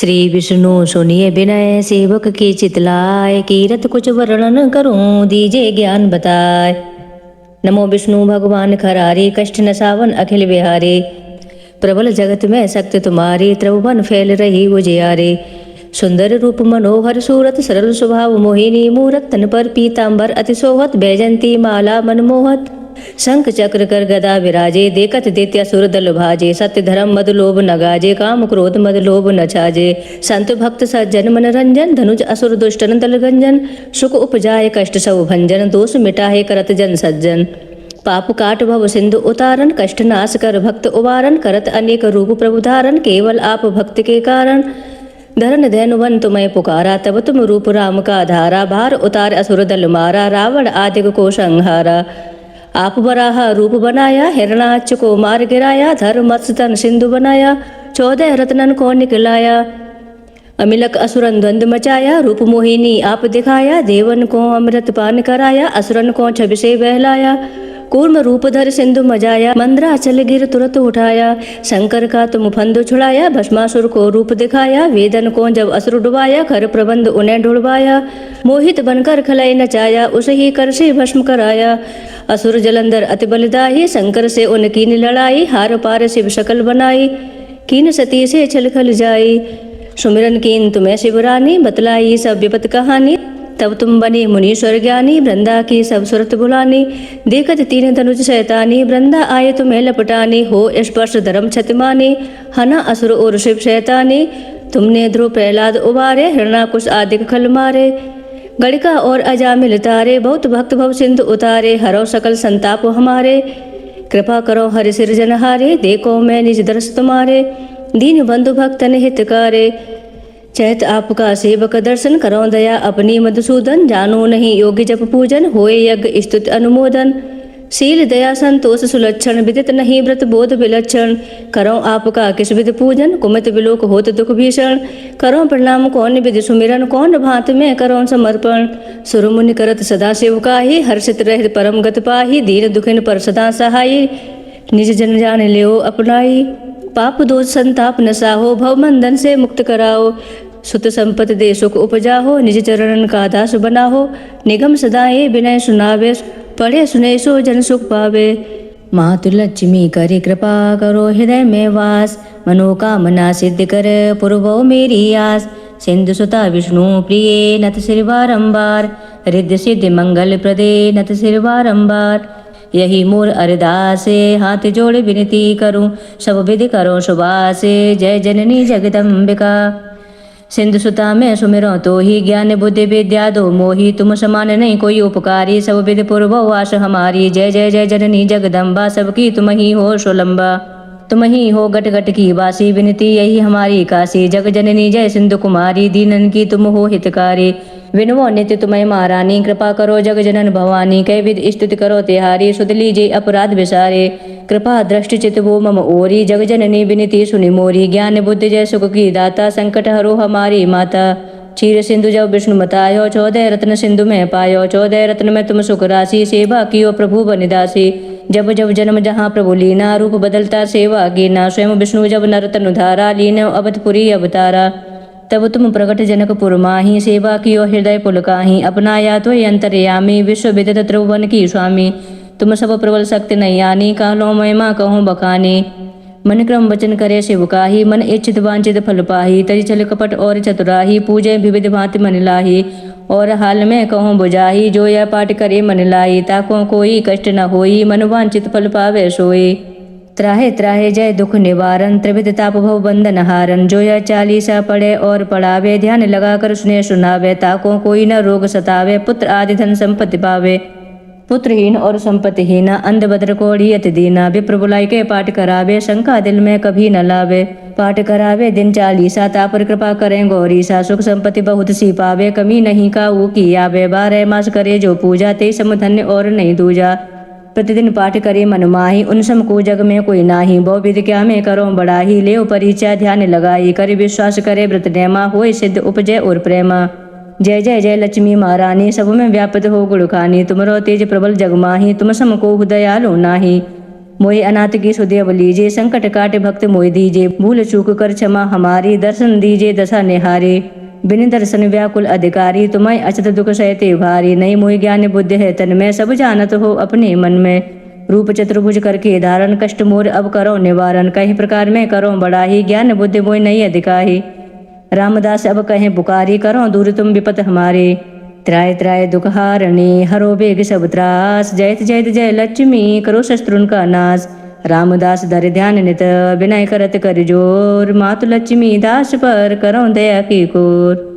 श्री विष्णु सुनिए विनय सेवक की चितलाय, कीरत कुछ वर्णन करूं दीजे ज्ञान बताए। नमो विष्णु भगवान खरारे, कष्ट नसावन अखिल विहारे। प्रबल जगत में शक्ति तुम्हारी, त्रिभुवन फैल रही उजियारे। सुंदर रूप मनोहर सूरत, सरल स्वभाव मोहिनी मूरत। तन पर पीतांबर अति शोभत, बैजंती माला मनमोहत। शंख चक्र कर गदा विराजे, देखत दैत्य असुर दल भाजे। सत्य धर्म मद लोभ न गाजे, काम क्रोध मद लोभ न छाजे। संत भक्त सज्जन मन रंजन, धनुज असुर दुष्टन दल गंजन। सुख उपजाए कष्ट सब भंजन, दोष मिटाए करत जन सज्जन। पाप काट भव सिंधु उतारन, कष्ट नाश कर भक्त उबारन। करत अनेक रूप प्रभु धारन, केवल आप भक्त के कारण। धरन धैनुवन तुम्हें पुकारा, तब तुम रूप राम का धारा। भार उतार असुर दल मारा, रावण आदिक को संहारा। आप बराह रूप बनाया, हिरणाक्ष को मार गिराया। धर्म मत्स्य तन सिंधु बनाया, 14 रत्नन को निकलाया। अमिलक असुरन द्वंद मचाया, रूप मोहिनी आप दिखाया। देवन को अमृत पान कराया, असुरन को छवि से बहलाया। कूर्म रूप धर सिंधु मजाया, मंद्राचल गिर तुरत उठाया। शंकर का तुम फंद छुड़ाया, भस्मासुर को रूप दिखाया। वेदन को जब असुर डुबाया, कर प्रबंध उन्हें ढुड़वाया। मोहित बनकर खलय नचाया, उसे ही कर से भस्म कराया। असुर जलंधर अति बलिदाई, शंकर से उनकीन लड़ाई। हार पार शिव शकल बनाई, कीन सती से छल खल जाई। सुमिरन कीन तुम्हें शिवरानी, बतलाई सब विपत कहानी। तब तुम बने मुनीश्वर ज्ञानी, वृंदा की सब सुरत बुलानी। देखत तीन धनुज शैतानी, वृंदा आए तुम्हें लपटानी। हो स्पर्श धर्म छतिमानी, हना असुर और शिव शैतानी। तुमने ध्रुव प्रहलाद उबारे, हिरणाकुश आदिक खल मारे। गणिका और अजामिल तारे, बहुत भक्त भव सिंधु उतारे। हरो सकल संताप हमारे, कृपा करो हरि सिरजनहारे। देखो मैं निज दर्श तुम्हारे, दीन बंधु भक्तन हितकारे। चैत आपका सेवक दर्शन, करो दया अपनी मधुसूदन। जानो नहीं योग्य जप पूजन, होए यज्ञ स्तुति अनुमोदन। शील दया संतोष सुलक्षण, विदित नहीं व्रत बोध विलक्षण। करो आपका किस विधि पूजन, कुमित विलोक होत दुख भीषण। करो प्रणाम कौन विधि सुमिरन, कौन भांत में करो समर्पण। सुर मुनि करत सदा शिव काहि, हर्षित रहत परम गत पाहि। दीन दुखिन पर सदा सहाई, निज जन जान लियो अपनाई। पाप दोष संताप नसाहो, भव बंधन से मुक्त कराओ। सुत संपत दे सुख उपजाहो, निज चरणन का दास बनाहो। निगम सदाए विनय सुनावे, पढ़े सुने सो जन सुख पावे। मातु लक्ष्मी करे कृपा, करो हृदय में वास। मनोकामना सिद्ध कर पुरवो मेरी आस। सिंधु सुता विष्णु प्रिय, नत सिर बारंबार। रिद्धि सिद्धि मंगल प्रदे, नत सिर बारंबार। यही मोर अरदास, हाथ जोड़ विनती करूं। सब विधि करो सुबासे, जय जननी जगदम्बिका। सिंधु सुता में सुमिरो तो ही, ज्ञान बुद्धि विद्या दो मोही। तुम समान नहीं कोई उपकारी, सब विधि पूर्व आस हमारी। जय जय जय जननी जगदम्बा, सबकी तुम ही हो सोलंबा। तुम ही हो गट गट की वासी, विनती यही हमारी काशी। जग जननी जय सिंधु कुमारी, दीनन की तुम हो हितकारी। विनवो नित्य तुम्हें महारानी, कृपा करो जग जनन भवानी। कई विध स्तुति करो तिहारी, सुध लीजिए अपराध विसारे। कृपा दृष्टि चित वो मम ओरी, जग जननी विनती सुनि मोरी। ज्ञान बुद्धि जय सुख की दाता, संकट हरो हमारी माता। क्षीर सिंधु जब विष्णु मतायो, 14 रत्न सिंधु में पायो। 14 रत्न में तुम सुख राशि, सेवा कियो प्रभु बनिदासी। जब जब जन्म जहाँ प्रभु लीना, रूप बदलता सेवा कीना। स्वयं विष्णु जब नर तनु धारा, लीन अवधपुरी अवतारा। तब तुम प्रगट जनकपुर माही, सेवा कियो हृदय पुलकाही। अपनाया तो अंतर्यामी, विश्व विदित त्रिभुवन की स्वामी। तुम सब प्रबल शक्ति नैयानी, कालो महिमा कहूँ बखानी। मन क्रम वचन करे शिव काही, मन इच्छित वांछित फल पाही। तरि छल कपट और चतुराही, पूजे विविध भांति मन लाही। और हाल में कहूँ बुझाही, जो यह पाठ करे मन लाई। ताको कोई कष्ट न होई, मन वांछित फल पावे सोई। त्राहे त्राहे जय दुख निवारण, त्रिविध ताप भव बंधन हारन। जो यह 40 पढ़े और पढ़ावे, ध्यान लगाकर सुने सुनावे। ताको कोई न रोग सतावे, पुत्र आदि धन संपत्ति पावे। पुत्रहीन और संपत्तिहीन, अंध बद्र कोढ़ी अति दीना। विप्र बुलाई के पाठ करावे, शंका दिल में कभी न लावे। पाठ करावे दिन 40, तापर कृपा करें गौरीसा। सुख संपत्ति बहुत सी पावे, कमी नहीं काऊ की आवे। 12 मास करे जो पूजा, ते सम धन्य और नहीं दूजा। प्रतिदिन पाठ करे मन माही, उन सम को जग में कोई नाही। बहु विधि क्या में करो बड़ाही, ले परिचय ध्यान लगाई। करे विश्वास करे व्रत नेमा, होय सिद्ध उपजय और प्रेमा। जय जय जय लक्ष्मी महारानी, सब में व्यापत हो गुण खानी। तुमरो तेज प्रबल जग माही, तुम सम को दयालु नाही। मोहि अनाथ की सुदेव लीजे, संकट काटे भक्त मोहि दीजे। भूल चूक कर क्षमा हमारी, दर्शन दीजे दशा निहारे। बिन दर्शन व्याकुल अधिकारी, तुम्हें अचत दुख सहते भारी। नहीं मोहि ज्ञान बुद्धि है तन में, सब जानत हो अपने मन में। रूप चतुर्भुज करके धारण, कष्ट मोर अब करो निवारण। कहीं प्रकार में करो बड़ाही, ज्ञान बुद्धि मोहि नहीं अधिकाही। रामदास अब कहें पुकारी, करो दूर तुम विपत हमारे। त्राय त्राय दुख हारणी, हरो बेग सब त्रास। जयत जयत जय लक्ष्मी, करो शस्त्रुन का नाश। रामदास धर ध्यान नित, विनय करत कर जोर। मातु लक्ष्मी दास पर करो दया की कोर।